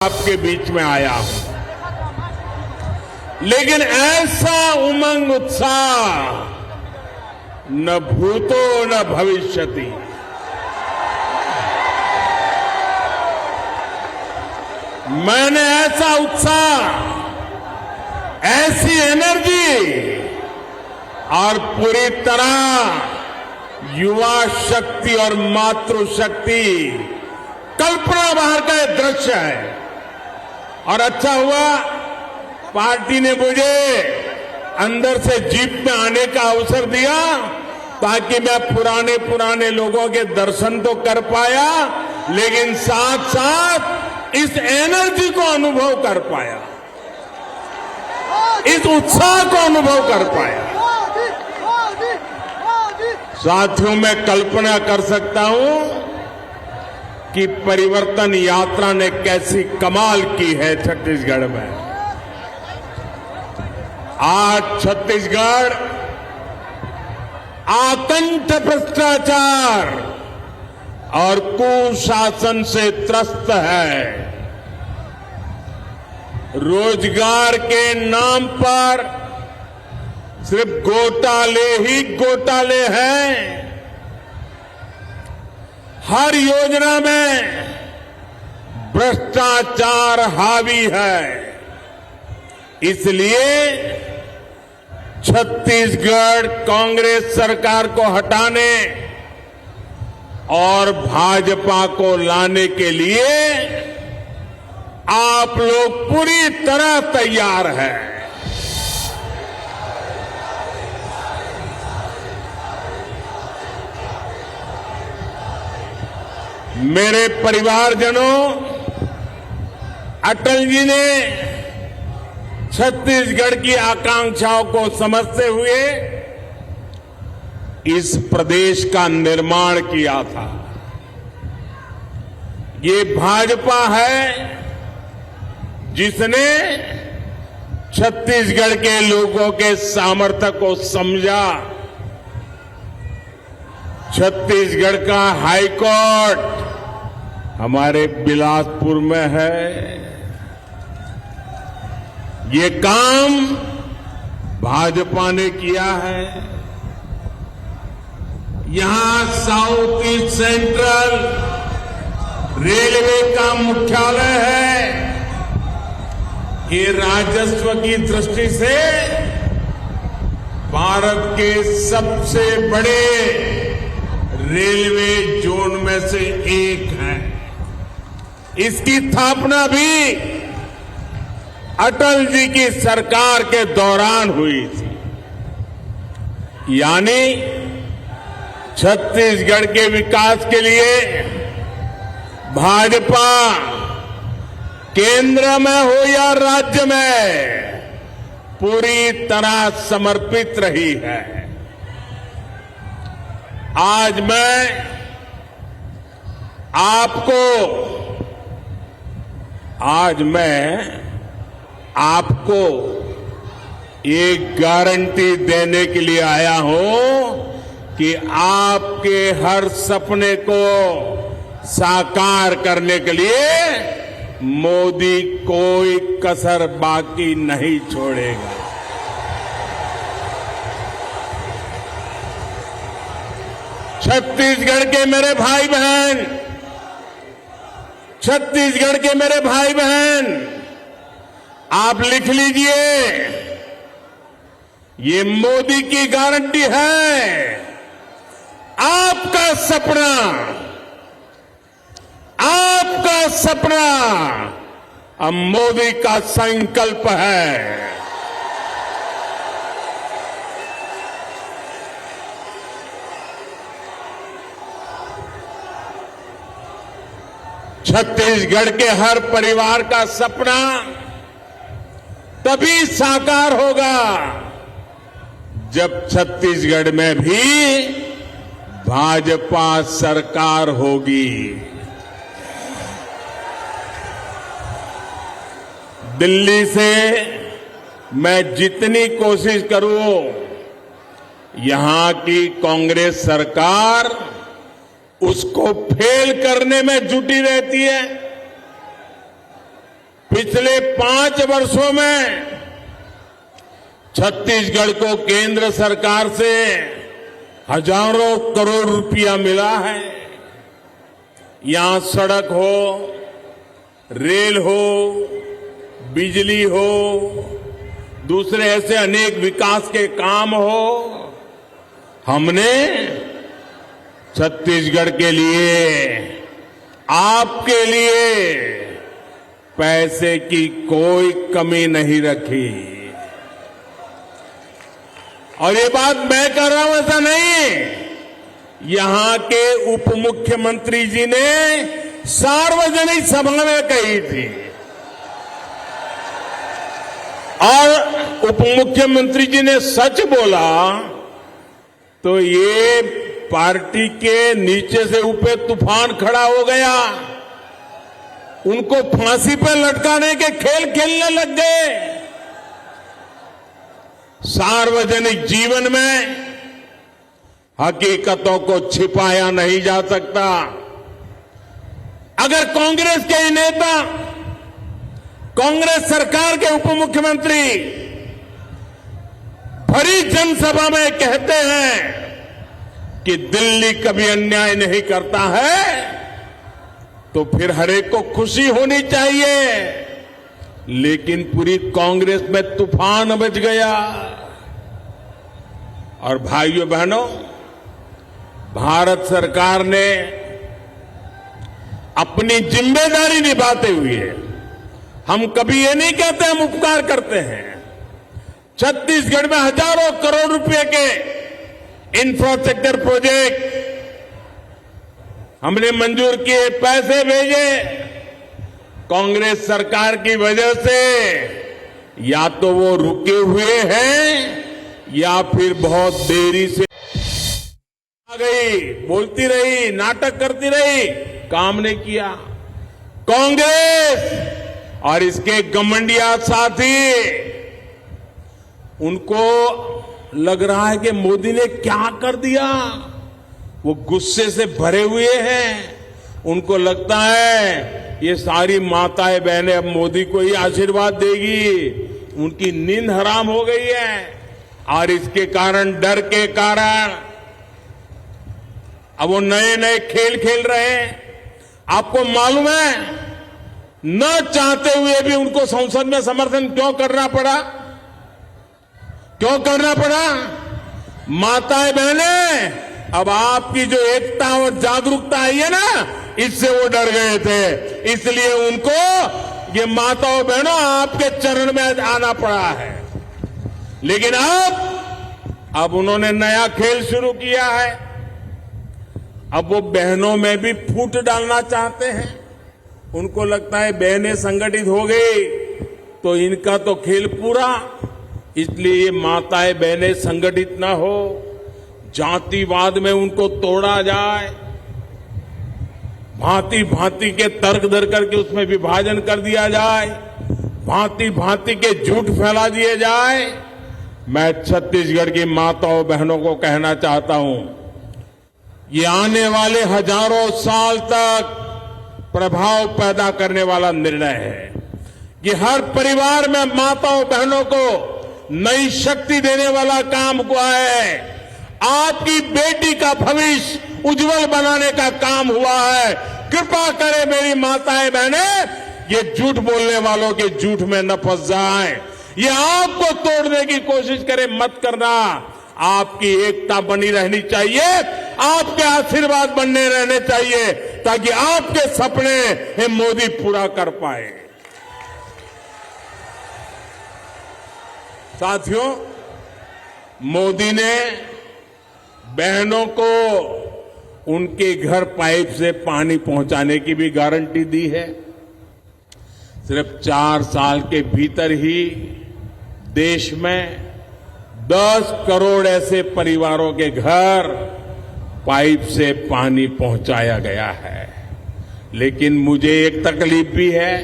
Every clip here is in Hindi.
आपके बीच में आया हूं, लेकिन ऐसा उमंग उत्साह न भूतो न भविष्यति। मैंने ऐसा उत्साह, ऐसी एनर्जी और पूरी तरह युवा शक्ति और मातृशक्ति कल्पना बाहर का दृश्य है। और अच्छा हुआ पार्टी ने मुझे अंदर से जीप में आने का अवसर दिया ताकि मैं पुराने लोगों के दर्शन तो कर पाया, लेकिन साथ साथ इस एनर्जी को अनुभव कर पाया, इस उत्साह को अनुभव कर पाया। साथियों, मैं कल्पना कर सकता हूं कि परिवर्तन यात्रा ने कैसी कमाल की है छत्तीसगढ़ में। आज छत्तीसगढ़ आतंक, भ्रष्टाचार और कुशासन से त्रस्त है। रोजगार के नाम पर सिर्फ घोटाले ही घोटाले हैं। हर योजना में भ्रष्टाचार हावी है। इसलिए छत्तीसगढ़ कांग्रेस सरकार को हटाने और भाजपा को लाने के लिए आप लोग पूरी तरह तैयार हैं। मेरे परिवारजनों, अटल जी ने छत्तीसगढ़ की आकांक्षाओं को समझते हुए इस प्रदेश का निर्माण किया था। ये भाजपा है जिसने छत्तीसगढ़ के लोगों के सामर्थ्य को समझा। छत्तीसगढ़ का हाईकोर्ट हमारे बिलासपुर में है। ये काम भाजपा ने किया है। यहां साउथ ईस्ट सेंट्रल रेलवे का मुख्यालय है। ये राजस्व की दृष्टि से भारत के सबसे बड़े रेलवे जोन में से एक है। इसकी स्थापना भी अटल जी की सरकार के दौरान हुई थी। यानी छत्तीसगढ़ के विकास के लिए भाजपा केंद्र में हो या राज्य में पूरी तरह समर्पित रही है। आज मैं आपको एक गारंटी देने के लिए आया हूं कि आपके हर सपने को साकार करने के लिए मोदी कोई कसर बाकी नहीं छोड़ेगा। छत्तीसगढ़ के मेरे भाई बहन, छत्तीसगढ़ के मेरे भाई बहन, आप लिख लीजिए, ये मोदी की गारंटी है। आपका सपना अब मोदी का संकल्प है। छत्तीसगढ़ के हर परिवार का सपना तभी साकार होगा जब छत्तीसगढ़ में भी भाजपा सरकार होगी। दिल्ली से मैं जितनी कोशिश करूं, यहां की कांग्रेस सरकार उसको फेल करने में जुटी रहती है। पिछले 5 वर्षों में छत्तीसगढ़ को केंद्र सरकार से हजारों करोड़ रुपया मिला है। यहां सड़क हो, रेल हो, बिजली हो, दूसरे ऐसे अनेक विकास के काम हो, हमने छत्तीसगढ़ के लिए, आपके लिए पैसे की कोई कमी नहीं रखी। और ये बात मैं कर रहा हूं ऐसा नहीं, यहां के उप मुख्यमंत्री जी ने सार्वजनिक सभा में कही थी। और उप मुख्यमंत्री जी ने सच बोला तो ये पार्टी के नीचे से ऊपर तूफान खड़ा हो गया। उनको फांसी पर लटकाने के खेल खेलने लग गए। सार्वजनिक जीवन में हकीकतों को छिपाया नहीं जा सकता। अगर कांग्रेस के ही नेता, कांग्रेस सरकार के उप मुख्यमंत्री भरी जनसभा में कहते हैं कि दिल्ली कभी अन्याय नहीं करता है, तो फिर हर एक को खुशी होनी चाहिए। लेकिन पूरी कांग्रेस में तूफान मच गया। और भाइयों बहनों, भारत सरकार ने अपनी जिम्मेदारी निभाते हुए, हम कभी ये नहीं कहते हम उपकार करते हैं, छत्तीसगढ़ में हजारों करोड़ रुपए के इंफ्रास्ट्रक्चर प्रोजेक्ट हमने मंजूर किए, पैसे भेजे। कांग्रेस सरकार की वजह से या तो वो रुके हुए हैं या फिर बहुत देरी से आ गई, बोलती रही, नाटक करती रही, काम नहीं किया। कांग्रेस और इसके गमंडिया साथी, उनको लग रहा है कि मोदी ने क्या कर दिया। वो गुस्से से भरे हुए हैं। उनको लगता है ये सारी माताएं बहनें अब मोदी को ही आशीर्वाद देगी। उनकी नींद हराम हो गई है। और इसके कारण, डर के कारण अब वो नए नए खेल खेल रहे हैं। आपको मालूम है, न चाहते हुए भी उनको संसद में समर्थन क्यों करना पड़ा? क्यों करना पड़ा? माताएं बहनें, अब आपकी जो एकता और जागरूकता आई है ना, इससे वो डर गए थे। इसलिए उनको, ये माताओं बहनों, आपके चरण में आना पड़ा है। लेकिन अब उन्होंने नया खेल शुरू किया है। अब वो बहनों में भी फूट डालना चाहते हैं। उनको लगता है बहनें संगठित हो गई तो इनका तो खेल पूरा। इसलिए ये माताएं बहनें संगठित ना हो, जातिवाद में उनको तोड़ा जाए, भांति भांति के तर्क दर करके उसमें विभाजन कर दिया जाए, भांति भांति के झूठ फैला दिए जाए। मैं छत्तीसगढ़ की माताओं बहनों को कहना चाहता हूं, ये आने वाले हजारों साल तक प्रभाव पैदा करने वाला निर्णय है। ये हर परिवार में माताओं बहनों को नई शक्ति देने वाला काम हुआ है। आपकी बेटी का भविष्य उज्जवल बनाने का काम हुआ है। कृपा करें मेरी माताएं बहनें, ये झूठ बोलने वालों के झूठ में न फंस जाएं। ये आपको तोड़ने की कोशिश करें, मत करना। आपकी एकता बनी रहनी चाहिए, आपके आशीर्वाद बनने रहने चाहिए, ताकि आपके सपने ये मोदी पूरा कर पाए। साथियों, मोदी ने बहनों को उनके घर पाइप से पानी पहुंचाने की भी गारंटी दी है। सिर्फ 4 साल के भीतर ही देश में 10 करोड़ ऐसे परिवारों के घर पाइप से पानी पहुंचाया गया है। लेकिन मुझे एक तकलीफ भी है,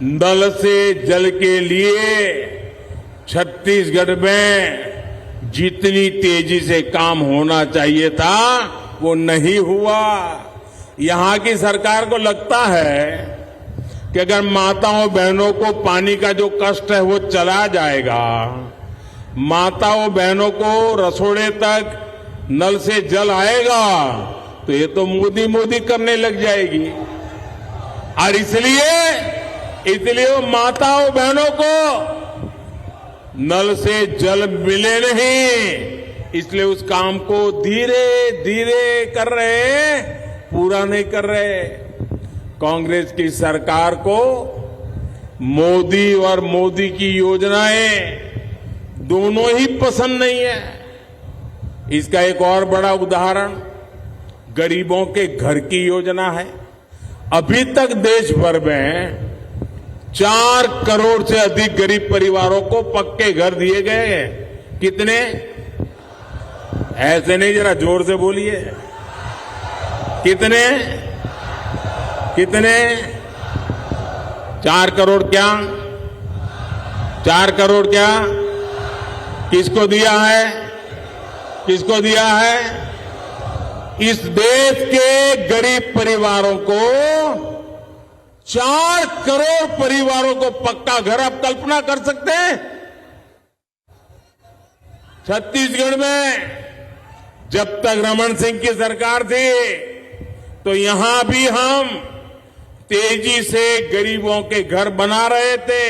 नल से जल के लिए छत्तीसगढ़ में जितनी तेजी से काम होना चाहिए था वो नहीं हुआ। यहां की सरकार को लगता है कि अगर माताओं बहनों को पानी का जो कष्ट है वो चला जाएगा, माताओं बहनों को रसोड़े तक नल से जल आएगा, तो ये तो मोदी मोदी करने लग जाएगी। और इसलिए वो माताओं बहनों को नल से जल मिले नहीं, इसलिए उस काम को धीरे धीरे कर रहे हैं, पूरा नहीं कर रहे। कांग्रेस की सरकार को मोदी और मोदी की योजनाएं दोनों ही पसंद नहीं है। इसका एक और बड़ा उदाहरण गरीबों के घर की योजना है। अभी तक देश भर में 4 करोड़ से अधिक गरीब परिवारों को पक्के घर दिए गए हैं। कितने? ऐसे नहीं, जरा जोर से बोलिए। कितने? 4 करोड़ क्या? 4 करोड़ क्या? किसको दिया है? किसको दिया है? इस देश के गरीब परिवारों को, 4 करोड़ परिवारों को पक्का घर। आप कल्पना कर सकते हैं? छत्तीसगढ़ में जब तक रमन सिंह की सरकार थी तो यहां भी हम तेजी से गरीबों के घर बना रहे थे।